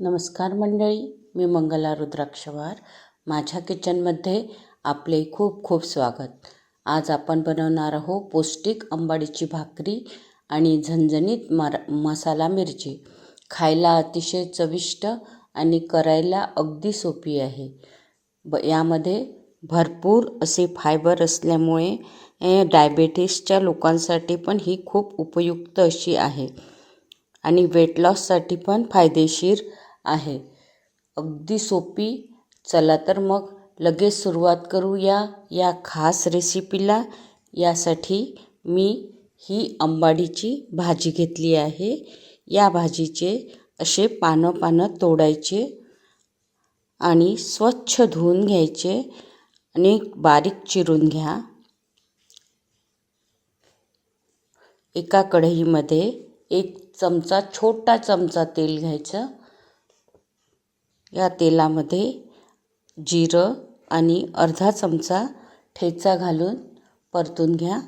नमस्कार मंडळी, मी मंगला रुद्राक्षवार. माझ्या किचनमध्ये आपले खूप खूप स्वागत. आज आपण बनवणार आहोत पौष्टिक आंबाडीची भाकरी आणि झणझणीत मसाला मिरची. खायला अतिशय चविष्ट आणि करायला अगदी सोपी आहे. यामध्ये भरपूर असे फायबर असल्यामुळे डायबेटीसच्या लोकांसाठी पण ही खूप उपयुक्त अशी आहे आणि वेट लॉससाठी पण फायदेशीर आहे. अगदी सोपी. चला तर मग लगेच सुरुवात करूया या खास रेसिपीला. यासाठी मी ही आंबाडीची भाजी घेतली आहे. या भाजीचे असे पानं तोडायचे आणि स्वच्छ धुवून घ्यायचे आणि बारीक चिरून घ्या. एका कढईमध्ये छोटा चमचा तेल घ्यायचं. या तेलामध्ये जिरं आणि अर्धा चमचा ठेचा घालून परतून घ्या.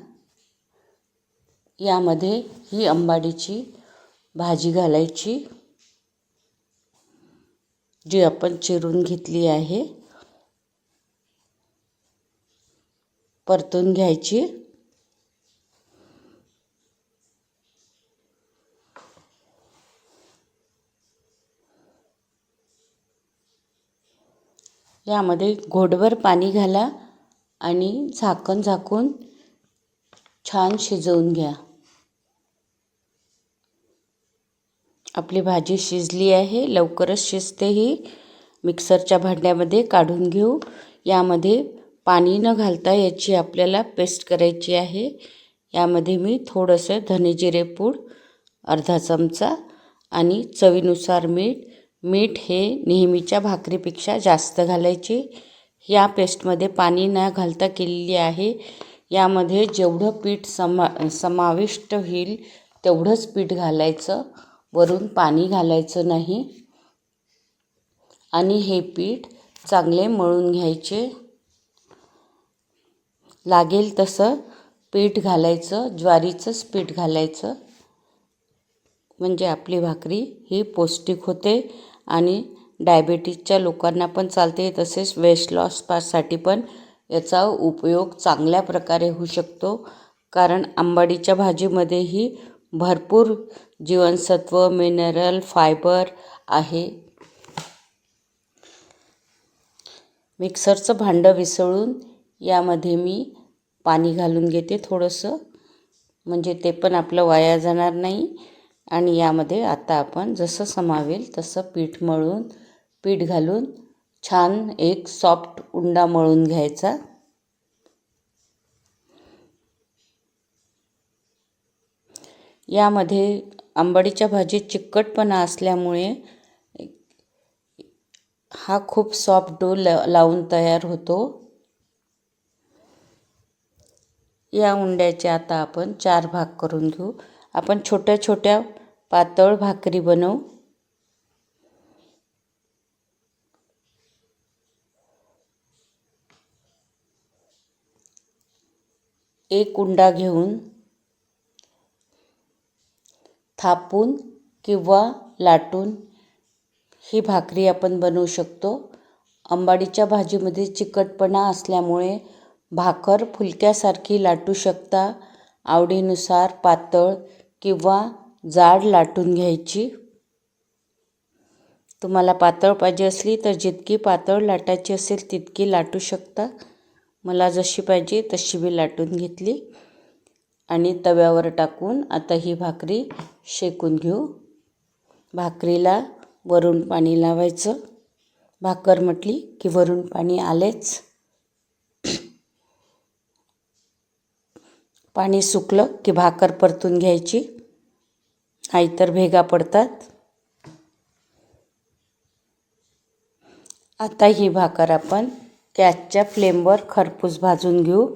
यामध्ये ही आंबाडीची भाजी घालायची जी आपण चिरून घेतली आहे. परतून घ्यायची. यामध्ये घोटभर पाणी घाला आणि झाकून छान शिजवून घ्या. आपली भाजी शिजली आहे. लवकरच शिजते ही. मिक्सरच्या भांड्यामध्ये काढून घेऊ. यामध्ये पाणी न घालता याची आपल्याला पेस्ट करायची आहे. यामध्ये मी थोडंसं धने-जिरे पूड अर्धा चमचा आणि चवीनुसार मीठ हे नेहमीच्या भाकरीपेक्षा जास्त घालायचे. या पेस्टमध्ये पाणी न घालता केलेली आहे. यामध्ये जेवढं पीठ समाविष्ट होईल तेवढंच पीठ घालायचं. वरून पाणी घालायचं नाही. आणि हे पीठ चांगले मळून घ्यायचे. लागेल तसं पीठ घालायचं. ज्वारीचंच पीठ घालायचं. म्हणजे आपली भाकरी ही पौष्टिक होते आणि डायबेटीसच्या लोकांना पण चालते. तसेच वेट लॉससाठी पण याचा उपयोग चांगल्या प्रकारे होऊ शकतो. कारण आंबाडीच्या भाजीमध्येही भरपूर जीवनसत्व, मिनरल, फायबर आहे. मिक्सरचं भांडं विसळून यामध्ये मी पाणी घालून घेते थोडंसं, म्हणजे ते पण आपलं वाया जाणार नाही. आणि यामध्ये आता आपण जसं समावेल तसं पीठ घालून छान एक सॉफ्ट उंडा मळून घ्यायचा. यामध्ये आंबाडीच्या भाजीत चिकटपणा असल्यामुळे हा खूप सॉफ्ट डो लावून तयार होतो. या उंड्याचे आता आपण 4 भाग करून घेऊ. आपण छोट्या छोट्या पातळ भाकरी बनवू. एक उंडा घेऊन थापून किंवा लाटून ही भाकरी आपण बनवू शकतो. आंबाडीच्या भाजीमध्ये चिकटपणा असल्यामुळे भाकर फुलक्यासारखी लाटू शकता. आवडीनुसार पातळ किंवा जाड लाटून घ्यायची. तुम्हाला पातळ पाहिजे असली तर जितकी पातळ लाटायची असेल तितकी लाटू शकता. मला जशी पाहिजे तशी मी लाटून घेतली आणि तव्यावर टाकून आता ही भाकरी शेकून घेऊ. भाकरीला वरून पाणी लावायचं. भाकर म्हटली की वरून पाणी आलेच. पाणी सुकलं की भाकर परतून घ्यायची, नाहीतर भेगा पडतात. आता ही भाकर आपण गॅसच्या फ्लेमवर खरपूस भाजून घेऊ.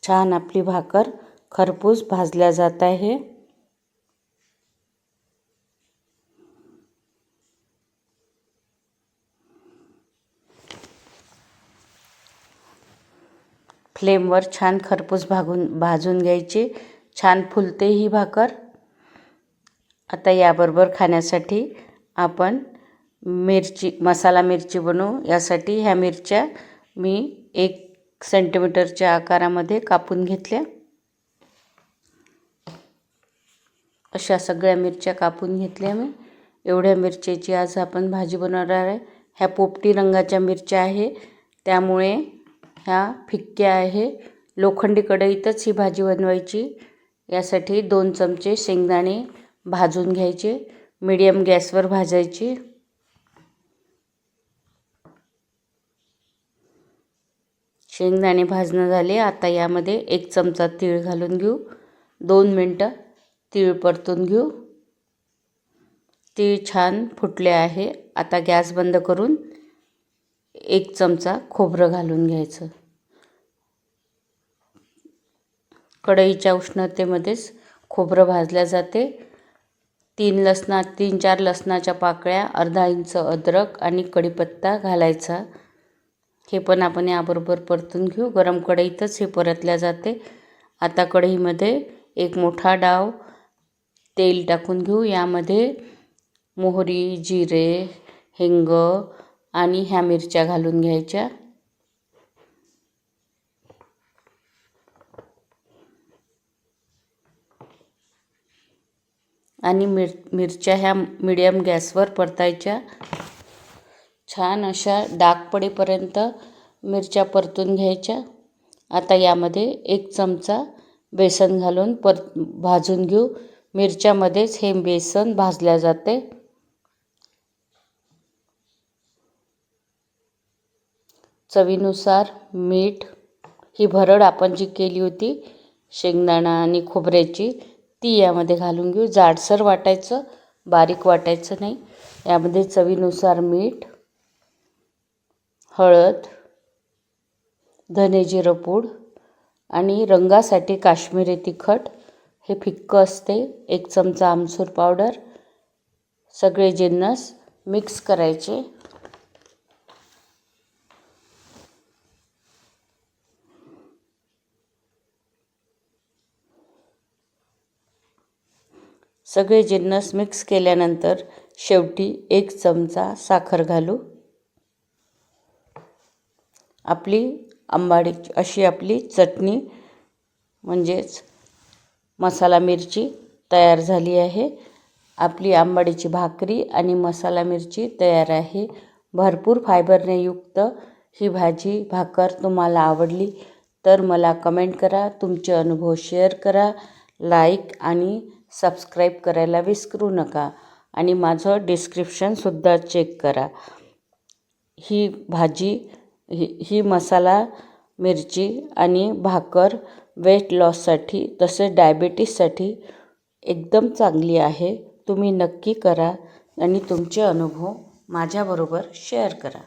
छान आपली भाकर खरपूस भाजल्या जात आहे. फ्लेमवर छान खरपूस भाजून घ्यायची. छान फुलते ही भाकर. आता याबरोबर खाण्यासाठी आपण मसाला मिरची बनवू. यासाठी ह्या मिरच्या मी 1 सेंटीमीटरच्या आकारामध्ये कापून घेतल्या. अशा सगळ्या मिरच्या कापून घेतल्या मी. एवढ्या मिरच्याची आज आपण भाजी बनवणार आहे. ह्या पोपटी रंगाच्या मिरच्या आहे, त्यामुळे ह्या फिक्क्या आहे. लोखंडी कढईतच ही भाजी बनवायची. यासाठी 2 चमचे शेंगदाणे भाजून घ्यायचे. मीडियम गॅसवर भाजायची. शेंगदाणे भाजणं झाले. आता यामध्ये 1 चमचा तीळ घालून घेऊ. 2 मिनटं तीळ परतून घेऊ. तीळ छान फुटले आहे. आता गॅस बंद करून 1 चमचा खोबरं घालून घ्यायचं. कढईच्या उष्णतेमध्येच खोबरं भाजल्या जाते. 3-4 लसणाच्या पाकळ्या, अर्धा इंच अद्रक आणि कढीपत्ता घालायचा. हे पण आपण याबरोबर परतून घेऊ. गरम कढईतच हे परतल्या जाते. आता कढईमध्ये 1 मोठा डाव तेल टाकून घेऊ. यामध्ये मोहरी, जिरे, हिंग आणि ह्या मिरच्या घालून घ्यायच्या. आणि मिरच्या ह्या मीडियम गॅसवर परतायच्या. छान अशा डाग पडेपर्यंत मिरच्या परतून घ्यायच्या. आता यामध्ये 1 चमचा बेसन घालून भाजून घेऊ. मिरच्यामध्येच हे बेसन भाजल्या जाते. चवीनुसार मीठ. ही भरड आपण जी केली होती शेंगदाणा आणि खोबऱ्याची, ती यामध्ये घालून घेऊ. जाडसर वाटायचं, बारीक वाटायचं नाही. यामध्ये चवीनुसार मीठ, हळद, धने जिरं पूड आणि रंगासाठी काश्मीरी तिखट. हे फिक्कं असते. 1 चमचा आमचूर पावडर. सगळे जिन्नस मिक्स करायचे. सगळे जिन्नस मिक्स केल्यानंतर शेवटी 1 चमचा साखर घालू. अशी आपली चटणी म्हणजेच मसाला मिरची तयार झाली आहे. आपली आंबाडीची भाकरी आणि मसाला मिरची तयार आहे. भरपूर फायबरने युक्त ही भाकर तुम्हाला आवडली तर मला कमेंट करा. तुमचे अनुभव शेअर करा. लाईक आणि सबस्क्राईब करायला विसरू नका. आणि माझं डिस्क्रिप्शनसुद्धा चेक करा. ही भाजी ही मसाला मिरची आणि भाकर वेट लॉससाठी तसेच डायबिटीससाठी एकदम चांगली आहे. तुम्ही नक्की करा आणि तुमचे अनुभव माझ्याबरोबर शेअर करा.